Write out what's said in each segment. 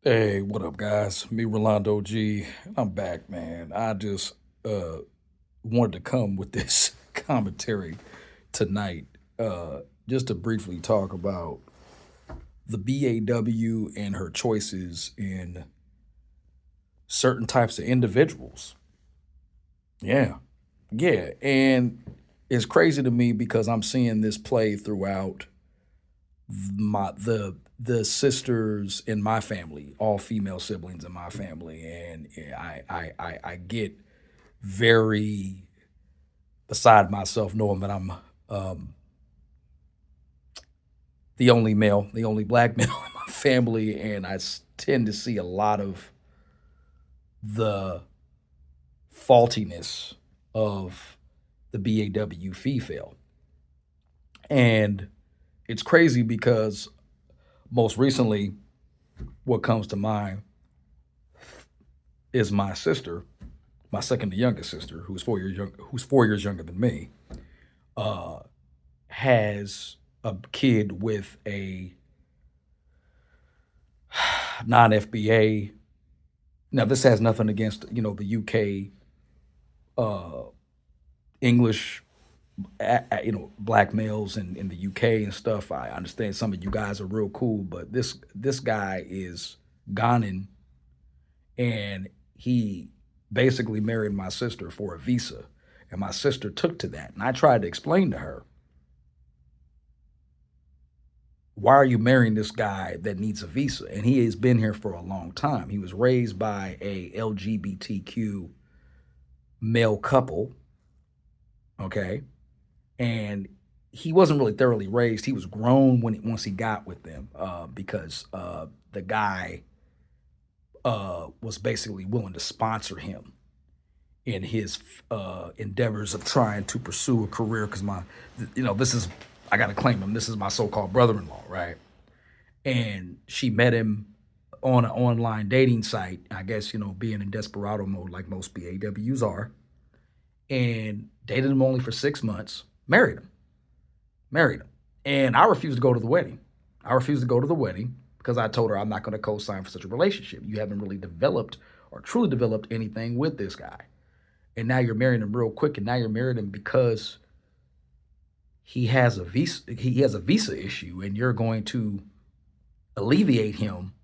Hey, what up, guys? Me, Rolando G. I'm back, man. I just uh wanted to come with this commentary tonight, just to briefly talk about the BAW and her choices in certain types of individuals. Yeah, yeah, and it's crazy to me because I'm seeing this play throughout the sisters in my family, all female siblings in my family, and I get very beside myself knowing that I'm um, the only male, the only black male in my family, and tend to see a lot of the faultiness of the BAW female, and it's crazy because most recently, what comes to mind is my sister, my second to youngest sister, who's 4 years younger than me, uh, has a kid with a non FBA. Now, this has nothing against the UK uh, English, black males in the UK and stuff. I understand some of you guys are real cool, but this guy is Ghanan, and he basically married my sister for a visa, and my sister took to that. And I tried to explain to her, why are you marrying this guy that needs a visa? And he has been here for a long time. He was raised by a LGBTQ male couple, okay? And he wasn't really thoroughly raised. He was grown once he got with them, because the guy was basically willing to sponsor him in his endeavors of trying to pursue a career. Because this is, I got to claim him. This is my so-called brother-in-law, right? And she met him on an online dating site. I guess being in desperado mode like most BAWs are, and dated him only for 6 months. Married him, and I refused to go to the wedding. I refused to go to the wedding because I told her I'm not going to co-sign for such a relationship. You haven't really developed or truly developed anything with this guy, and now you're marrying him real quick, and now you're marrying him because he has a visa. He has a visa issue, and you're going to alleviate him.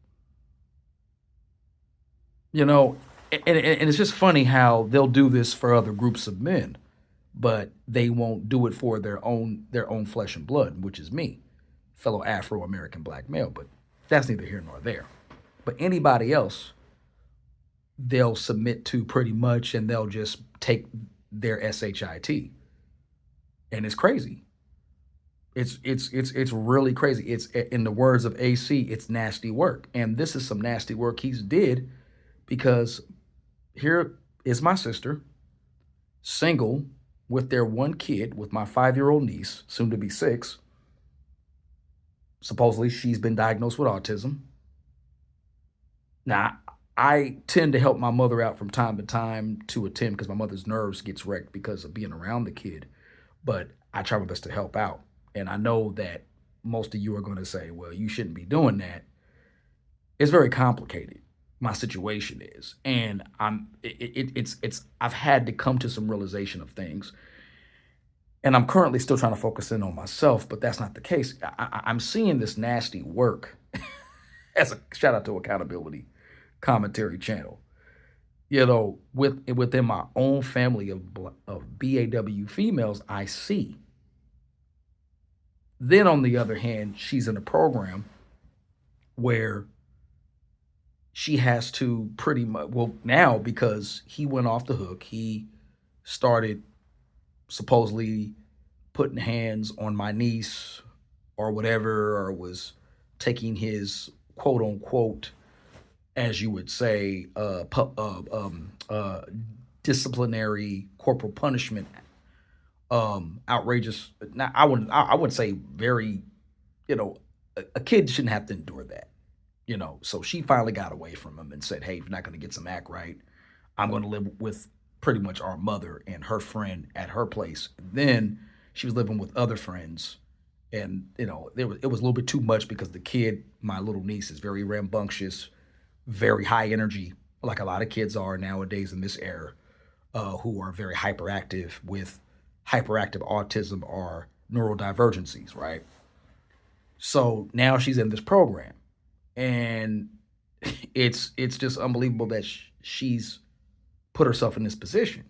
You know, and it's just funny how they'll do this for other groups of men, but they won't do it for their own flesh and blood, which is me, fellow Afro American black male. But that's neither here nor there. But anybody else, they'll submit to pretty much, and they'll just take their shit, and it's crazy. It's really crazy. It's, in the words of AC, it's nasty work, and this is some nasty work he's did, because here is my sister, single, with their one kid, with my 5-year-old niece, soon to be six. Supposedly, she's been diagnosed with autism. Now, I tend to help my mother out from time to time to attend, because my mother's nerves gets wrecked because of being around the kid. But I try my best to help out, and I know that most of you are going to say, "Well, you shouldn't be doing that." It's very complicated. My situation is, and it's I've had to come to some realization of things, and I'm currently still trying to focus in on myself, but that's not the case. I'm seeing this nasty work as a shout out to accountability commentary channel. Within my own family of BAW females, I see. Then on the other hand, she's in a program where she has to pretty much, well, now, because he went off the hook, he started supposedly putting hands on my niece or whatever, or was taking his quote unquote, as you would say, disciplinary corporal punishment, outrageous. Now, I wouldn't say very, a kid shouldn't have to endure that. So she finally got away from him and said, "Hey, if you're not going to get some act right, I'm going to live with pretty much our mother and her friend at her place." Then she was living with other friends, and it was a little bit too much, because the kid, my little niece, is very rambunctious, very high energy, like a lot of kids are nowadays in this era, who are very hyperactive with hyperactive autism or neurodivergencies, right? So now she's in this program, and it's just unbelievable that she's put herself in this position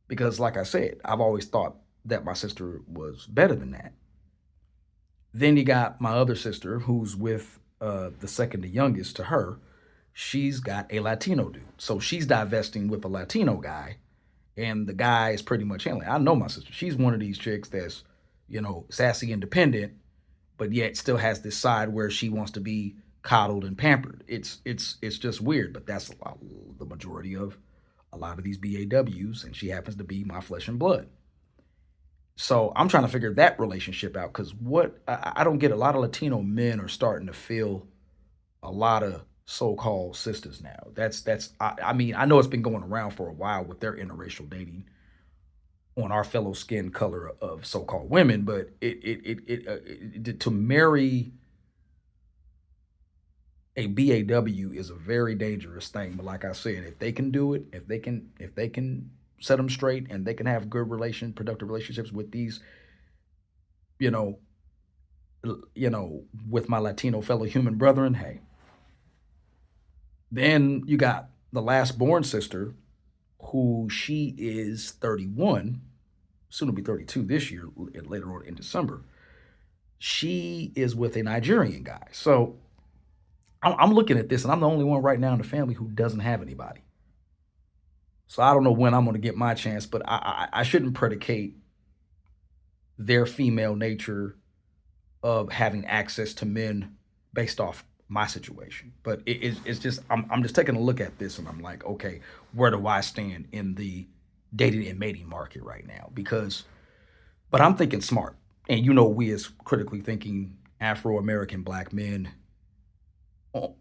because, like I said, I've always thought that my sister was better than that. Then you got my other sister who's with the second to youngest to her. She's got a Latino dude. So she's divesting with a Latino guy, and the guy is pretty much handling. I know my sister. She's one of these chicks that's, sassy, independent, but yet still has this side where she wants to be coddled and pampered. It's just weird, but that's the majority of a lot of these BAWs, and she happens to be my flesh and blood. So I'm trying to figure that relationship out because what I don't get, a lot of Latino men are starting to feel a lot of so-called sisters now. I mean, I know it's been going around for a while with their interracial dating on our fellow skin color of so-called women, but to marry a BAW is a very dangerous thing. But like I said, if they can do it, if they can set them straight and they can have productive relationships with these, you know, with my Latino fellow human brethren, hey. Then you got the last born sister, who she is 31, soon to be 32 this year, later on in December. She is with a Nigerian guy. So I'm looking at this, and I'm the only one right now in the family who doesn't have anybody. So I don't know when I'm going to get my chance, but I shouldn't predicate their female nature of having access to men based off my situation. But it's just I'm just taking a look at this, and I'm like, okay, where do I stand in the dating and mating market right now? But I'm thinking smart, and we as critically thinking Afro American black men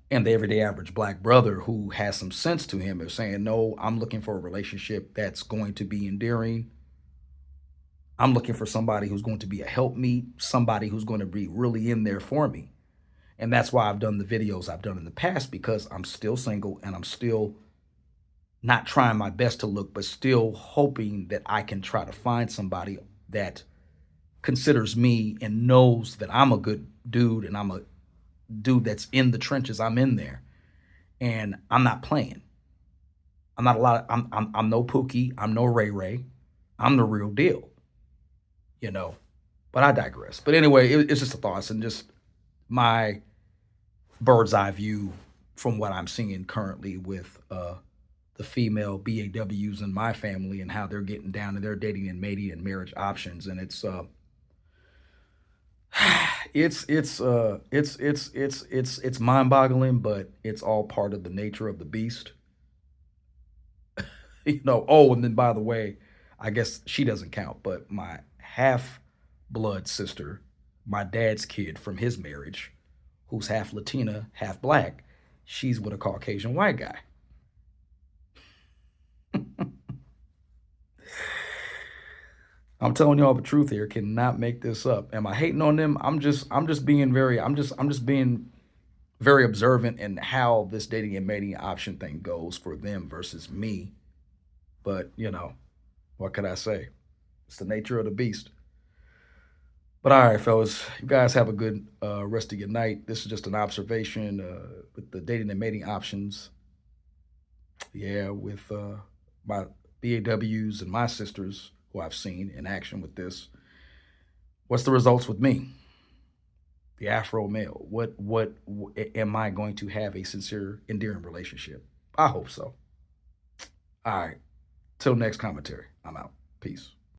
and the everyday average black brother who has some sense to him is saying, no, I'm looking for a relationship that's going to be endearing. I'm looking for somebody who's going to be a helpmeet, somebody who's going to be really in there for me. And that's why I've done the videos I've done in the past, because I'm still single and I'm still not trying my best to look, but still hoping that I can try to find somebody that considers me and knows that I'm a good dude and I'm a dude that's in the trenches. I'm in there and I'm not playing. I'm not a lot of, I'm no Pookie. I'm no Ray Ray. I'm the real deal, you know. But I digress. But anyway, it's just a thoughts and just my bird's eye view from what I'm seeing currently with the female BAWs in my family and how they're getting down to their dating and mating and marriage options. And it's mind-boggling, but it's all part of the nature of the beast. Oh, and then by the way, I guess she doesn't count, but my half blood sister, my dad's kid from his marriage, who's half Latina, half black, she's with a Caucasian white guy. I'm telling y'all the truth here. Cannot make this up. Am I hating on them? I'm just being very observant in how this dating and mating option thing goes for them versus me. But what could I say? It's the nature of the beast. But all right, fellas, you guys have a good rest of your night. This is just an observation with the dating and mating options. Yeah, with my BAWs and my sisters who I've seen in action with this. What's the results with me, the Afro male? What am I going to have a sincere, endearing relationship? I hope so. All right. Till next commentary. I'm out. Peace.